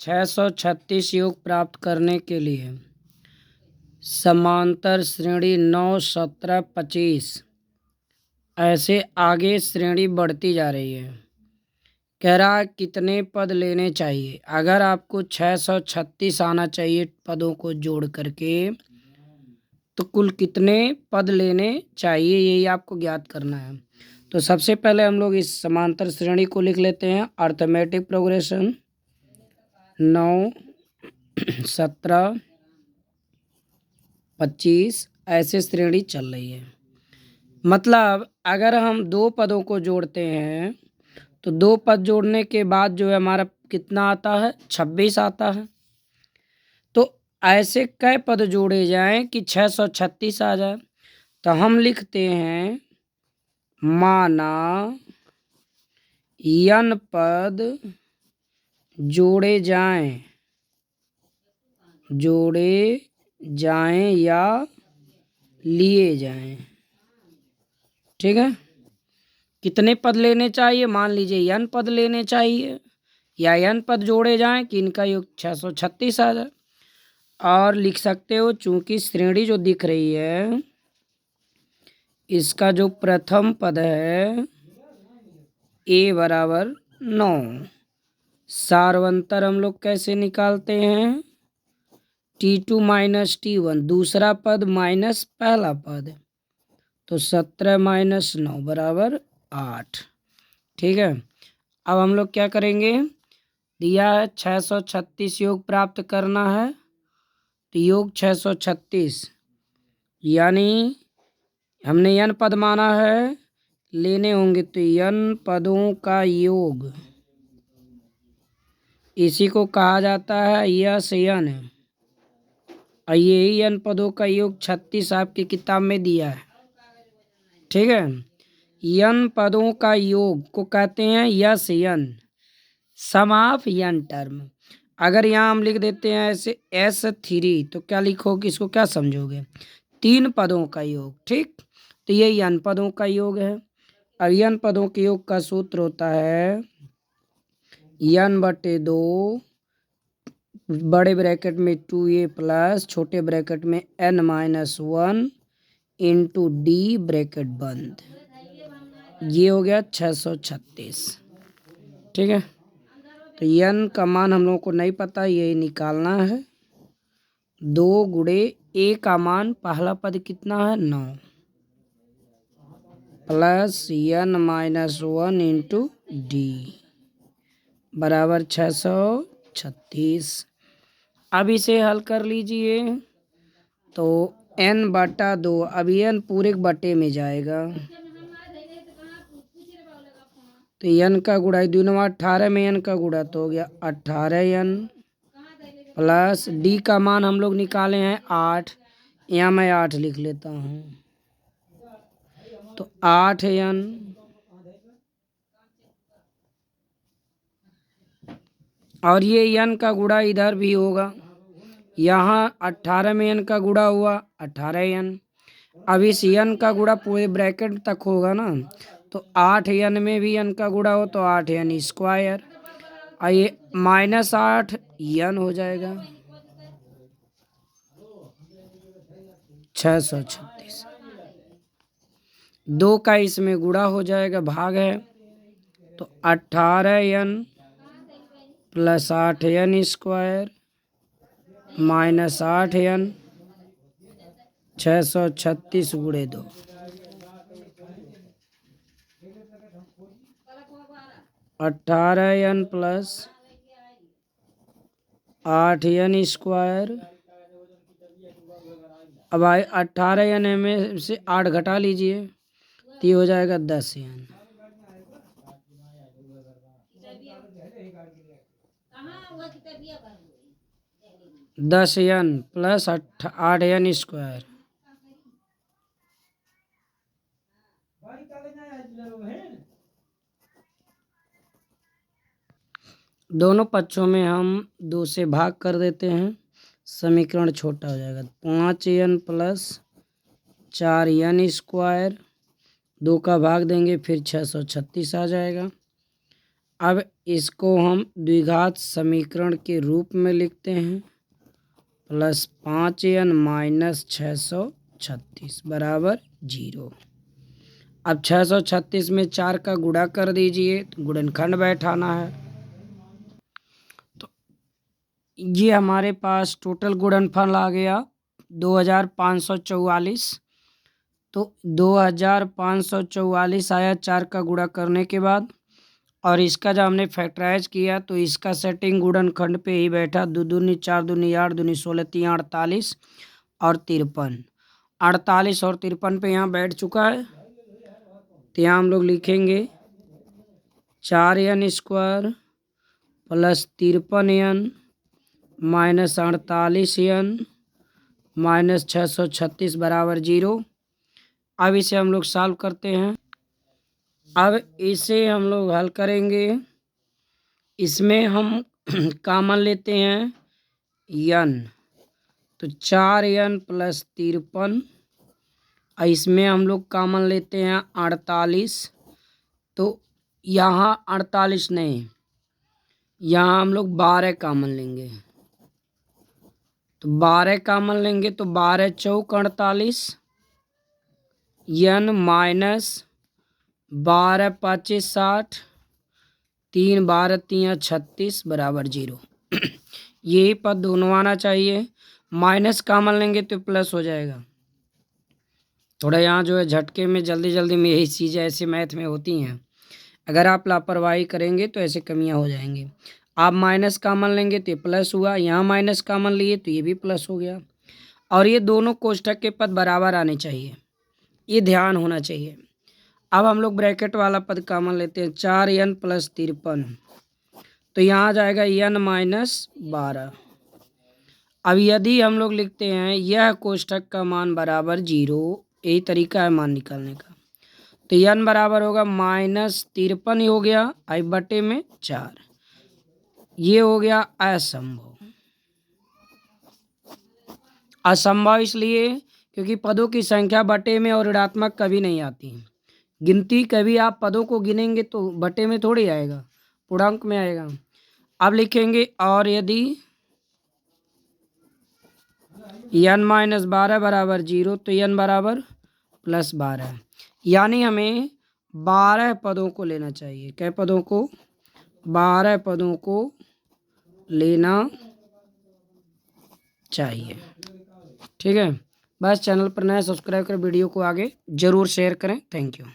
636 योग प्राप्त करने के लिए समांतर श्रेणी 9, 17, 25 ऐसे आगे श्रेणी बढ़ती जा रही है। कह रहा है कितने पद लेने चाहिए। अगर आपको 636 आना चाहिए पदों को जोड़ करके, तो कुल कितने पद लेने चाहिए यही आपको ज्ञात करना है। तो सबसे पहले हम लोग इस समांतर श्रेणी को लिख लेते हैं। अर्थमेटिक प्रोग्रेशन 9, 17, 25 ऐसे श्रेणी चल रही है। मतलब अगर हम दो पदों को जोड़ते हैं तो दो पद जोड़ने के बाद जो है हमारा कितना आता है, 26 आता है। तो ऐसे कई पद जोड़े जाएं कि 636 आ जाए। तो हम लिखते हैं माना n पद जोड़े जाएं या लिए जाएं। ठीक है, कितने पद लेने चाहिए, मान लीजिए n पद लेने चाहिए या n पद जोड़े जाएं कि इनका योग 636 आ जाए। और लिख सकते हो चूंकि श्रेणी जो दिख रही है इसका जो प्रथम पद है a बराबर 9, सार्वंतर हम लोग कैसे निकालते हैं, T2 माइनस T1, दूसरा पद माइनस पहला पद, तो 17 माइनस 9 बराबर 8। ठीक है, अब हम लोग क्या करेंगे, दिया है 636 योग प्राप्त करना है। तो योग 636 यानी हमने n पद माना है, लेने होंगे तो n पदों का योग, इसी को कहा जाता है यस n। और यही n पदों का योग 36 आपकी किताब में दिया है। ठीक है, n पदों का योग को कहते हैं S n, sum of n term. अगर यहाँ हम लिख देते हैं ऐसे S3 तो क्या लिखोगे, इसको क्या समझोगे, 3 पदों का योग। ठीक, तो ये n पदों का योग है। और n पदों के योग का सूत्र होता है n/2 बड़े ब्रैकेट में 2a प्लस छोटे ब्रैकेट में n-1 इंटू d ब्रैकेट बंद। ये हो गया 636। ठीक है, तो n का मान हम लोगों को नहीं पता, यही निकालना है। 2 गुणे a का मान पहला पद कितना है 9 प्लस n-1 इंटू d बराबर 636। अब इसे हल कर लीजिए तो n/2, अब n पूरे बटे में जाएगा तो n का गुणा 2 9 18 में n का गुणा तो हो गया 18n प्लस d का मान हम लोग निकाले हैं 8, यहाँ मैं 8 लिख लेता हूँ तो 8n और ये n का गुणा इधर भी होगा, यहाँ 18 में n का गुणा हुआ 18n। अब इस n का गुणा पूरे ब्रैकेट तक होगा ना, तो 8n में भी n का गुणा हो तो 8n स्क्वायर, और ये -8n हो जाएगा 636। 2 का इसमें गुणा हो जाएगा, भाग है, तो 18n plus 8n square minus 8n 636 गुणे 2, 18n प्लस 8n स्क्वायर। अब 18n में से 8 घटा लीजिए तो ये हो जाएगा 10n। 10n plus 8n square. दोनों पक्षों में हम 2 से भाग कर देते हैं, समीकरण छोटा हो जाएगा। 5n प्लस 4n स्क्वायर, 2 का भाग देंगे फिर 636 आ जाएगा। अब इसको हम द्विघात समीकरण के रूप में लिखते हैं, प्लस 5n माइनस 636 बराबर 0। अब 636 में 4 का गुणा कर दीजिए तो गुणनखंड बैठाना है। तो ये हमारे पास टोटल गुणनफल आ गया 2544। तो 2544 आया 4 का गुणा करने के बाद, और इसका जब हमने फैक्टराइज किया तो इसका सेटिंग गुणनखंड पे ही बैठा। 2 दूनी 4 दूनी 8 दूनी 16 3 48 और 53, 48 और 53 पे यहाँ बैठ चुका है। तो यहाँ हम लोग लिखेंगे 4n square plus 53n minus 48n minus 636 बराबर 0। अब इसे हम लोग सॉल्व करते हैं। अब इसे हम लोग हल करेंगे। इसमें हम कॉमन लेते हैं n, तो 4n प्लस 53, और इसमें हम लोग कॉमन लेते हैं 48। तो यहाँ 48 नहीं, यहाँ हम लोग 12 कॉमन लेंगे। तो 12 कॉमन लेंगे तो 12 चौक 48, n माइनस 12 25 60, 3 12 3 36 बराबर 0। यही पद दोनों आना चाहिए। माइनस कॉमन लेंगे तो प्लस हो जाएगा। थोड़ा यहाँ जो है झटके में जल्दी जल्दी में यही चीज़ें ऐसे मैथ में होती हैं। अगर आप लापरवाही करेंगे तो ऐसे कमियाँ हो जाएंगी। आप माइनस कॉमन लेंगे तो ये प्लस हुआ, यहाँ माइनस कॉमन लिए तो ये भी प्लस हो गया। और ये दोनों कोष्ठक के पद बराबर आने चाहिए, ये ध्यान होना चाहिए। अब हम लोग ब्रैकेट वाला पद कॉमन लेते हैं, 4n प्लस 53, तो यहाँ आ जाएगा n माइनस 12। अब यदि हम लोग लिखते हैं यह कोष्ठक का मान बराबर 0, यही तरीका है मान निकालने का, तो n बराबर होगा माइनस 53 ही हो गया आई बटे में 4। ये हो गया असंभव। असंभव इसलिए क्योंकि पदों की संख्या बटे में और ऋणात्मक कभी नहीं आती। गिनती कभी आप पदों को गिनेंगे तो बटे में थोड़ी आएगा, पूर्णांक में आएगा। अब लिखेंगे और यदि n माइनस 12 बराबर 0 तो n बराबर प्लस 12, यानी हमें 12 पदों को लेना चाहिए। कै पदों को? 12 पदों को लेना चाहिए। ठीक है, बस चैनल पर नए सब्सक्राइब कर वीडियो को आगे ज़रूर शेयर करें। Thank you.